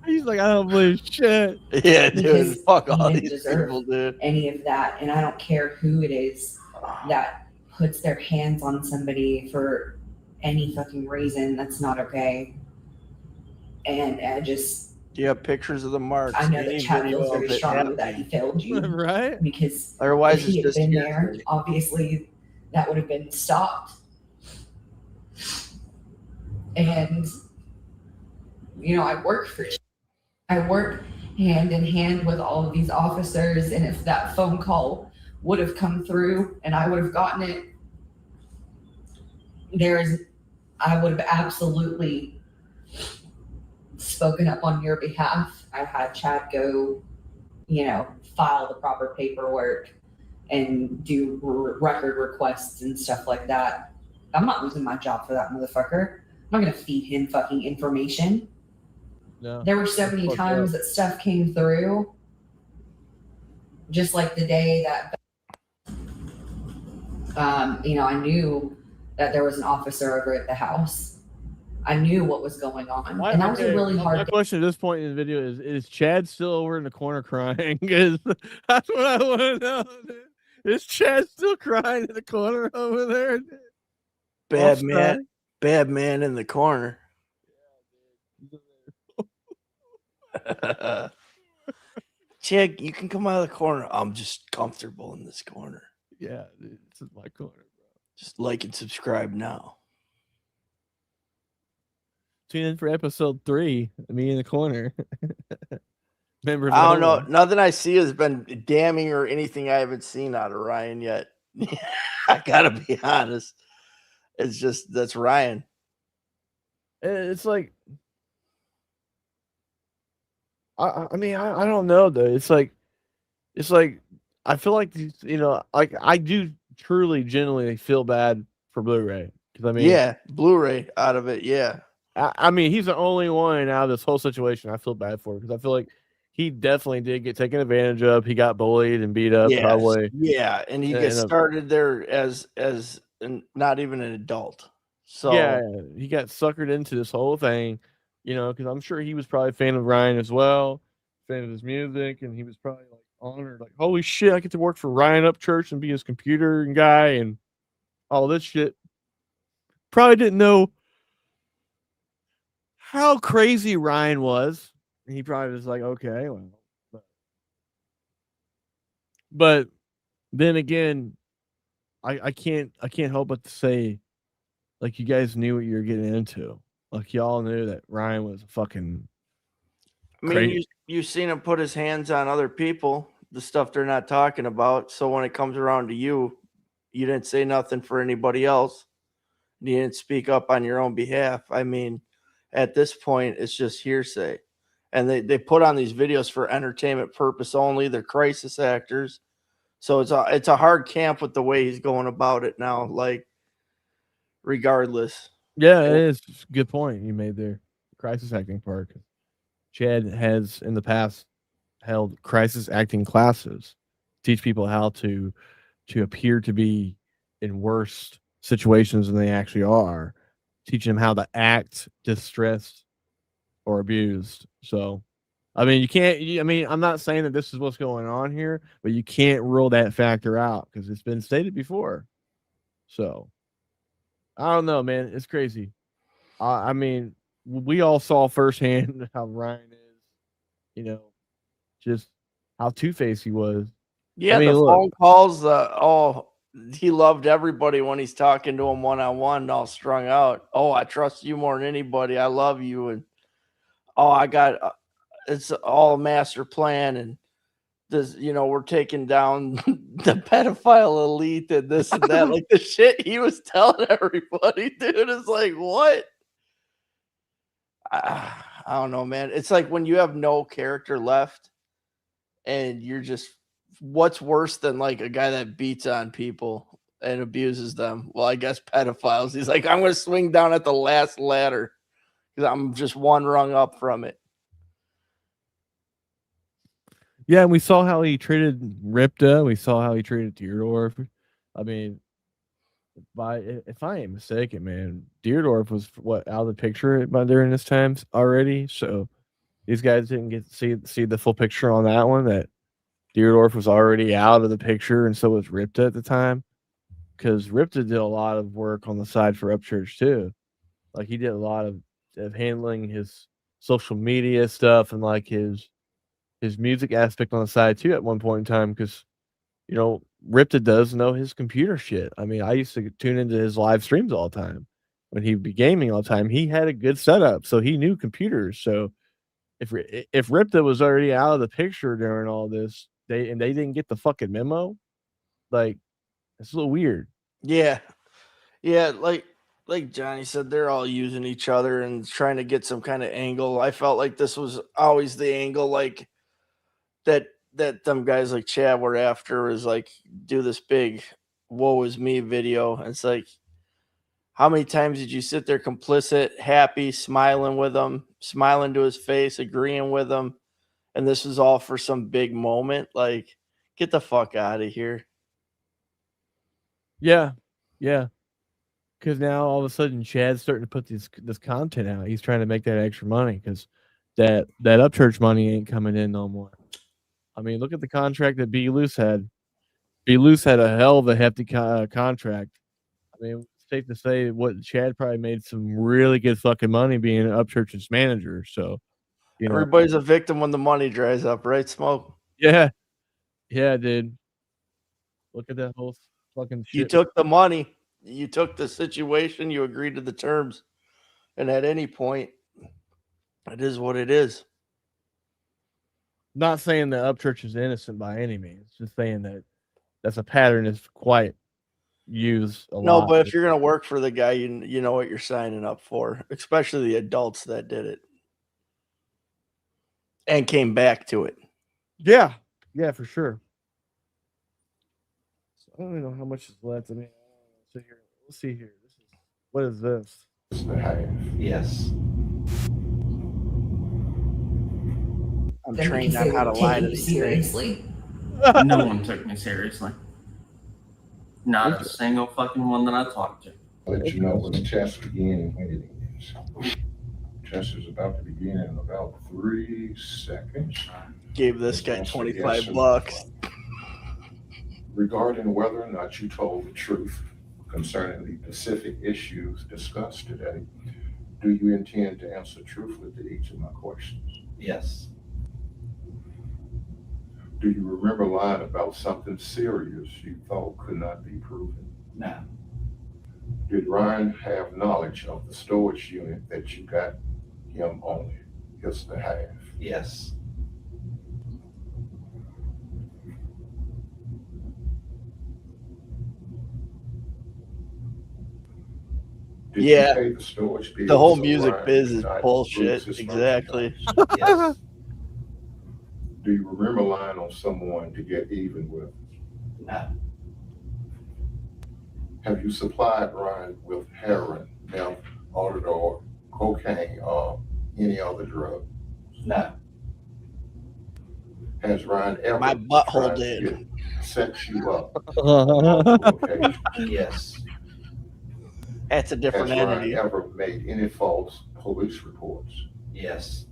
He's like, I don't believe shit. Yeah, dude. Because Fuck he all didn't these deserve people, dude. any of that. And I don't care who it is that puts their hands on somebody for any fucking reason. That's not okay. And I just, Do you have pictures of the marks? I know Any that Chad video feels of very it strongly that he happening? failed you. Right? Because Otherwise, if he had it's been just there, obviously that would have been stopped. And, I work hand in hand with all of these officers. And if that phone call would have come through and I would have gotten it, I would have absolutely spoken up on your behalf. I had Chad go, file the proper paperwork and do record requests and stuff like that. I'm not losing my job for that motherfucker. I'm not going to feed him fucking information. No. There were so many times that stuff came through. Just like the day that, I knew that there was an officer over at the house. I knew what was going on. And that was a really hard My question at this point in the video is Chad still over in the corner crying? Because that's what I want to know. Dude. Is Chad still crying in the corner over there? Bad Bad man in the corner. Chad, you can come out of the corner. I'm just comfortable in this corner. Yeah, dude, this is my corner, bro. Just like and subscribe now. Tune in for episode 3. Me in the corner. Remember? I don't know. Nothing I see has been damning or anything I haven't seen out of Ryan yet. I gotta be honest. It's just that's Ryan. It's like, I mean, I don't know though. It's like I feel like these, like I do truly, genuinely feel bad for Blu-ray because I mean, Yeah, Blu-ray out of it. Yeah, I mean, he's the only one out of this whole situation I feel bad for because I feel like he definitely did get taken advantage of. He got bullied and beat up, probably. Yeah, and he gets started there as not even an adult. So yeah, he got suckered into this whole thing, because I'm sure he was probably a fan of Ryan as well, fan of his music, and he was probably like honored, like, holy shit, I get to work for Ryan Upchurch and be his computer guy and all this shit. Probably didn't know how crazy Ryan was. He probably was like, okay, well, but then again, I can't help but to say, like, you guys knew what you were getting into. Like, y'all knew that Ryan was a fucking. I mean, you've seen him put his hands on other people, the stuff they're not talking about. So when it comes around to you, you didn't say nothing for anybody else. You didn't speak up on your own behalf. I mean, at this point, it's just hearsay. And they put on these videos for entertainment purpose only. They're crisis actors. So it's a hard camp with the way he's going about it now. Like, regardless. Yeah, it is a good point you made there. Crisis acting part. Chad has in the past held crisis acting classes, teach people how to appear to be in worse situations than they actually are, teaching them how to act distressed or abused. So, I mean, I'm not saying that this is what's going on here, but you can't rule that factor out because it's been stated before. So, I don't know, man. It's crazy. I mean, we all saw firsthand how Ryan is, just how two-faced he was. Yeah, I mean, the look, phone calls, he loved everybody when he's talking to him one-on-one, all strung out. Oh, I trust you more than anybody. I love you. And, I got, it's all a master plan. And this, we're taking down the pedophile elite and this and that. Like the shit he was telling everybody, dude, is like, what? I don't know, man. It's like when you have no character left and you're just, what's worse than like a guy that beats on people and abuses them? Well, I guess pedophiles. He's like, I'm going to swing down at the last ladder because I'm just one rung up from it. yeah, and we saw how he treated Ripta. We saw how he treated Deerdorf. I mean, if I ain't mistaken, man, Deerdorf was out of the picture during this time already. So these guys didn't get to see the full picture on that one. That Deerdorf was already out of the picture, and so was Ripta at the time. Because Ripta did a lot of work on the side for Upchurch too. Like he did a lot of handling his social media stuff and like his music aspect on the side too at one point in time. Because Ripta does know his computer shit. I mean, I used to tune into his live streams all the time when he'd be gaming all the time. He had a good setup, so he knew computers. So if Ripta was already out of the picture during all this, they didn't get the fucking memo, like it's a little weird. Yeah, like Johnny said, they're all using each other and trying to get some kind of angle. I felt like this was always the angle, like that them guys like Chad were after, is like do this big woe is me video. And it's like, how many times did you sit there complicit, happy, smiling with him, smiling to his face, agreeing with him, and this is all for some big moment? Like, get the fuck out of here. Yeah. Because now all of a sudden Chad's starting to put this content out. He's trying to make that extra money because that Upchurch money ain't coming in no more. I mean, look at the contract that B. Loose had. B. Loose had a hell of a hefty contract. I mean, safe to say what Chad probably made some really good fucking money being an Upchurch's manager. So, you know, Everybody's a victim when the money dries up, right, Smoke? yeah, dude. Look at that whole fucking shit. You took the money, you took the situation, you agreed to the terms, and at any point, it is what it is. Not saying that Upchurch is innocent by any means. Just saying that that's a pattern that's quite used a lot. No, but if you're gonna work for the guy, you know what you're signing up for, especially the adults that did it and came back to it. Yeah, for sure. So I don't even know how much is left. I mean, let's see here. What is this? Yes. I'm Then trained because on they how to would lie take to you these things. seriously. No one took me seriously. Not a single fucking one that I talked to. I'll let you know when the test begins and when it ends. Test is about to begin in about 3 seconds. Gave this guy $25. Regarding whether or not you told the truth concerning the specific issues discussed today, do you intend to answer truthfully to each of my questions? Yes. Do you remember lying about something serious you thought could not be proven? No. Did Ryan have knowledge of the storage unit that you got him on his behalf? Yes. Did Yeah. you pay the storage bill? The whole so music Ryan biz did is not bullshit. lose his Exactly. Yes. Do you remember lying on someone to get even with? No. Have you supplied Ryan with heroin, meth, or cocaine, or any other drug? No. Has Ryan ever My butthole tried to did. get- set you up on multiple occasions? Yes. That's a different Has Ryan entity. ever made any false police reports? Yes.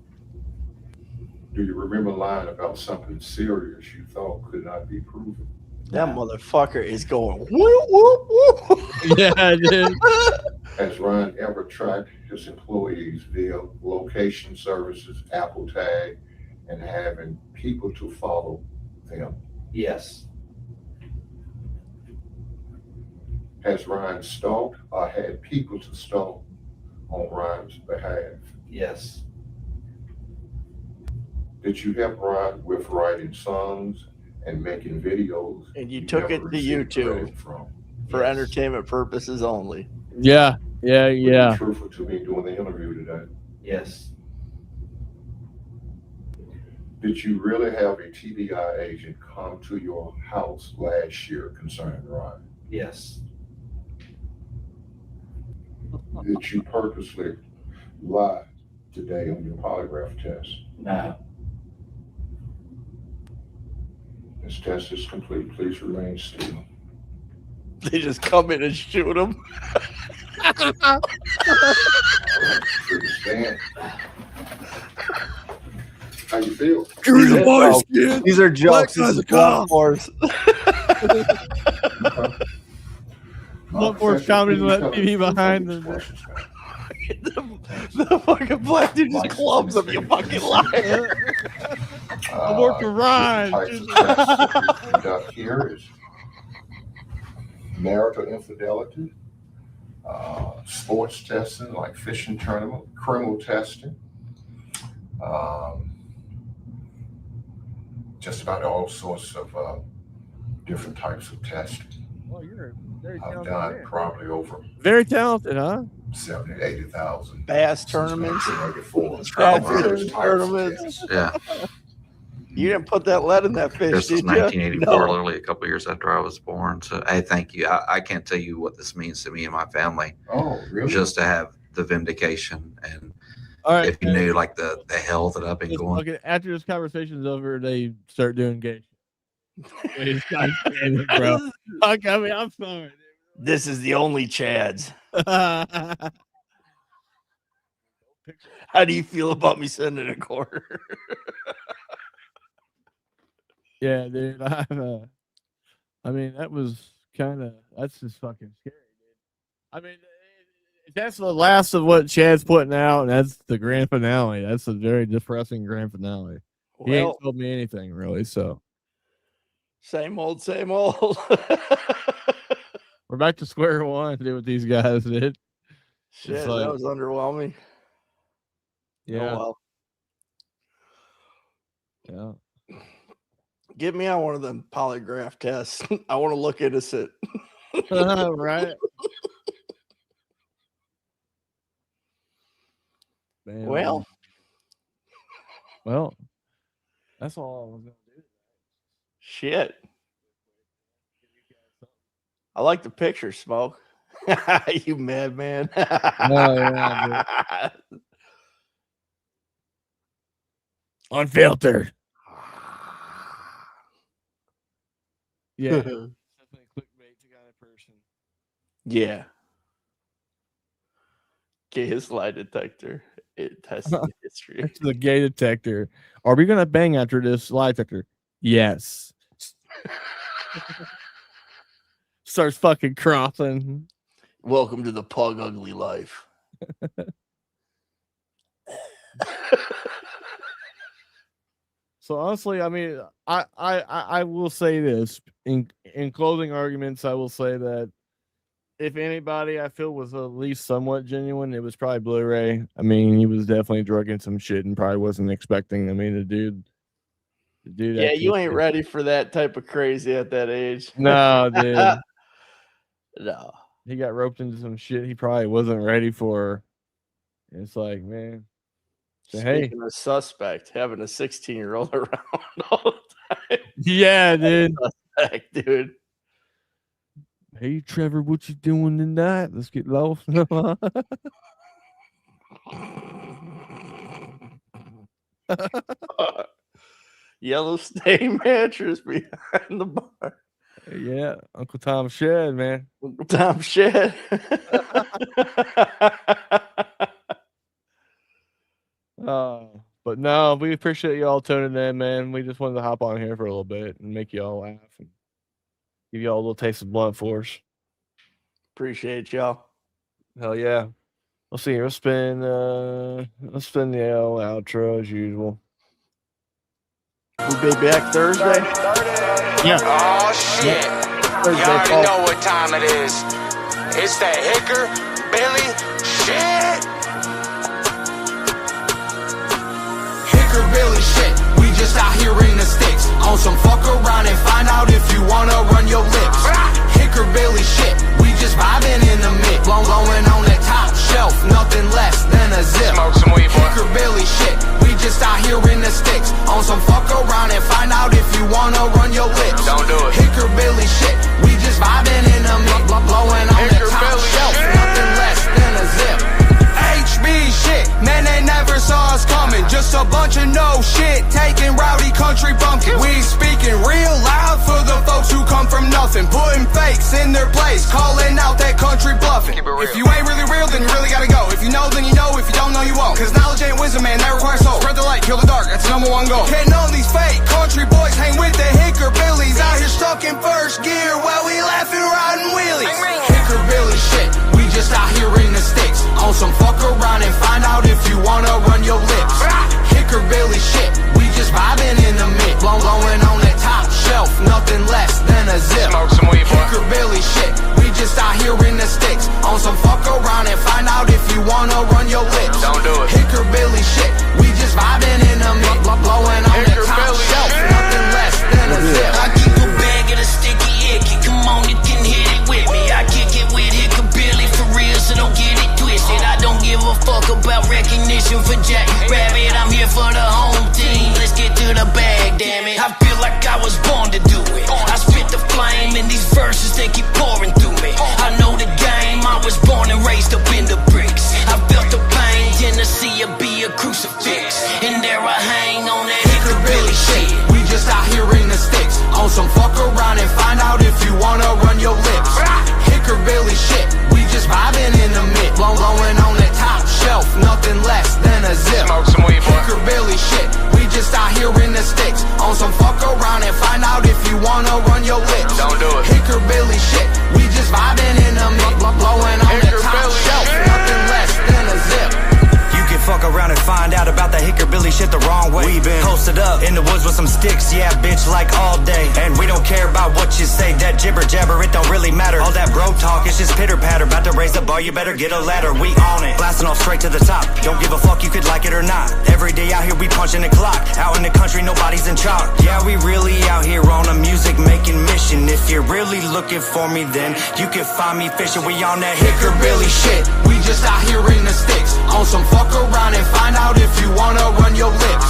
Do you remember lying about something serious you thought could not be proven? That motherfucker is going whoop, whoop, whoop. Yeah, dude. Has Ryan ever tracked his employees via location services, Apple Tag, and having people to follow them? Yes. Has Ryan stalked or had people to stalk on Ryan's behalf? Yes. Did you help Ryan with writing songs and making videos? And you took it never to received YouTube credit from? for Yes. entertainment purposes only. Yeah. Were Yeah. you truthful to me during the interview today? Yes. Did you really have a TBI agent come to your house last year concerning Ryan? Yes. Did you purposely lie today on your polygraph test? No. This test is complete. Please remain still. They just come in and shoot him. Please stand. How you feel? These are jokes. This is Bluntforce. Bluntforce comedy let TV behind them. The fucking black dude just clubs him, you fucking liar. I work for Ryan. Types of tests that we conduct here is marital infidelity, sports testing like fishing tournament, criminal testing, just about all sorts of different types of testing. Oh, you're very I've talented done man. probably over Very talented, huh? 70,000 to 80,000 Bass tournaments. tournaments. Tournaments. Yeah, You didn't put that lead in that fish, this was did you? 1984, No. literally a couple years after I was born. So, hey, thank you. I can't tell you what this means to me and my family, Oh, really? just to have the vindication. And All right. if you knew like the hell that I've been Just going, fucking- after this conversation's over, they start doing gay shit. Wait, God damn it, bro. Fuck, I mean, I'm sorry. This is the only Chads. Dude. How do you feel about me sending a quarter? Yeah, dude. I mean, that was kind of, that's just fucking scary, I mean, that's the last of what Chad's putting out, and that's the grand finale. That's a very depressing grand finale. He ain't told me anything really, so same old, same old. we're back to square one. Did what these guys did. Shit, that was underwhelming. Yeah. Oh, well. Yeah. Get me on one of them polygraph tests. I want to look innocent. Right. Man, well, that's all I was gonna do. Shit. I like the picture, Smoke. You madman. Yeah, unfiltered. Yeah. Definitely clickbait kind of person. Yeah. Gay lie detector. It tests history. It's the gay detector. Are we gonna bang after this lie detector? Yes. Starts fucking crossing. Welcome to the pug ugly life. So honestly, I mean, I will say this in closing arguments. I will say that if anybody I feel was at least somewhat genuine, it was probably Blu-ray. I mean, he was definitely drugging some shit and probably wasn't expecting. I mean, the dude. Yeah, you ain't ready for that type of crazy at that age. No, dude. No. He got roped into some shit he probably wasn't ready for. It's like, man. Speaking of suspect, having a 16-year-old around all the time. Yeah, dude. Suspect, dude. Hey, Trevor, what you doing tonight? Let's get lost. Yellow stain mattress behind the bar. Yeah, Uncle Tom Shed, man. Uncle Tom Shed. But no, we appreciate you all tuning in, man. We just wanted to hop on here for a little bit and make you all laugh and give you all a little taste of Bluntforce. Appreciate y'all. Hell yeah. Let's see here. Let's spin the outro as usual. We'll be back Thursday. Yeah. Oh shit. Thursday, You already Paul. know what time it is. It's that Hicker Billy shit. Hicker Billy shit. We just out here in the sticks. On some fuck around and find out if you wanna run your lips. Hicker Billy shit. We just vibing in the mix. Blowing on that top shelf. Nothing less than a zip. Smoke some weed, boy. Hicker Billy shit. We just out here in the sticks. On some fuck around and find out if you wanna run your lips. Don't do it. Hicker Billy shit. We just vibing in the mix. Blowing on that top shelf. Nothing less than a zip. HB shit, man, they never saw us coming. Just a bunch of no shit, taking rowdy country bumpkin. We speaking real loud for the folks who come from nothing. Putting fakes in their place, calling out that country bluffing. If you ain't really real, then you really gotta go. If you know, then you know. If you don't know, you won't. Cause knowledge ain't wisdom, man, that requires soul. Spread the light, kill the dark, that's the #1 goal. Can't none of these fake country boys hang with the Hicker Billies. Out here stuck in first gear while we laughing, riding wheelies. Hicker Billy shit, we just out here in the sticks. On some fuck around and find out if you wanna run your lips. Hicker Billy shit, we just vibing in the mix. Blowing on that top shelf, nothing less than a zip. Smoke some weed, boy. Hicker Billy shit, we just out here in the sticks. On some fuck around and find out if you wanna run your lips. Don't do it. Hicker Billy shit, we just vibing in the mix. Blowing on that top shelf, nothing less than a zip. I keep a bag of the sticky icky, come on, you can hit it with me. I kick it with Hicker Billy for real, so don't get it twisted. I don't give a fuck about recognition for Jack Rabbit. I'm here for the home team. Let's get to the bag, damn it. I feel like I was born to do it. I spit the flame in these verses, they keep pouring through me. I know the game, I was born and raised up in the bricks. I felt the pain, Tennessee will be a crucifix. And there I hang on that Hicker Billy shit. We just out here in the sticks. On some fuck around and find out if you wanna run your lips. Hicker Billy shit, we just vibing in the mix. Blowing on that top shelf, nothing less than a zip. Smoke some weed, boy. Hicker Billy shit, we just out here in the sticks. On some fuck around and find out if you wanna run your lips. Don't do it. Hicker Billy shit, we just vibing in the mix. Blowing on that shit the wrong way. We been posted up in the woods with some sticks, yeah, bitch, like all day. And we don't care about what you say, that jibber jabber, it don't really matter. All that bro talk, it's just pitter patter. About to raise the bar, you better get a ladder. We on it, blasting off straight to the top. Don't give a fuck, you could like it or not. Every day out here we punching the clock. Out in the country, nobody's in charge. Yeah, we really out here on a music making mission. If you're really looking for me, then you can find me fishing. We on that hickory shit. We just out here in the sticks, on some fuck around and find out if you wanna run your lips.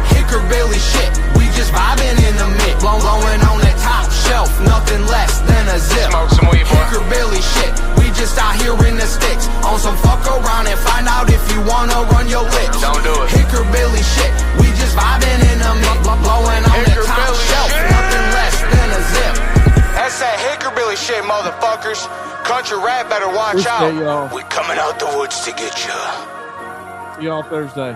Hickory shit, we just vibing in the mix, blowing on that top shelf, nothing less than a zip. Hickory shit, we just out here in the sticks, on some fuck around and find out if you wanna run your lips. Don't do it. Hickory shit, we just vibing in the mix, blowing on that top shelf, nothing less than a zip. That's that hickory shit, motherfuckers. Country rap better watch out. Y'all. We coming out the woods to get you. See y'all Thursday.